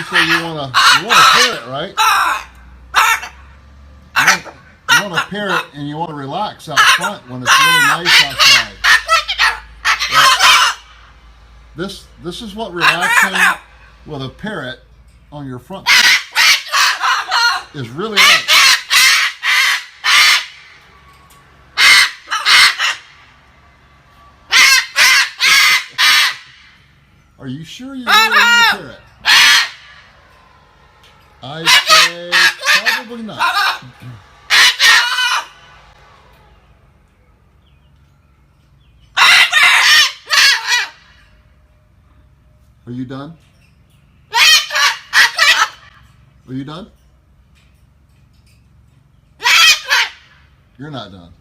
say you want a parrot, right? You want a parrot and you want to relax out front when it's really nice outside. Well, this is what relaxing with a parrot on your front is really like. Are you sure you really want a parrot? I say probably not. Are you done? Are you done? You're not done.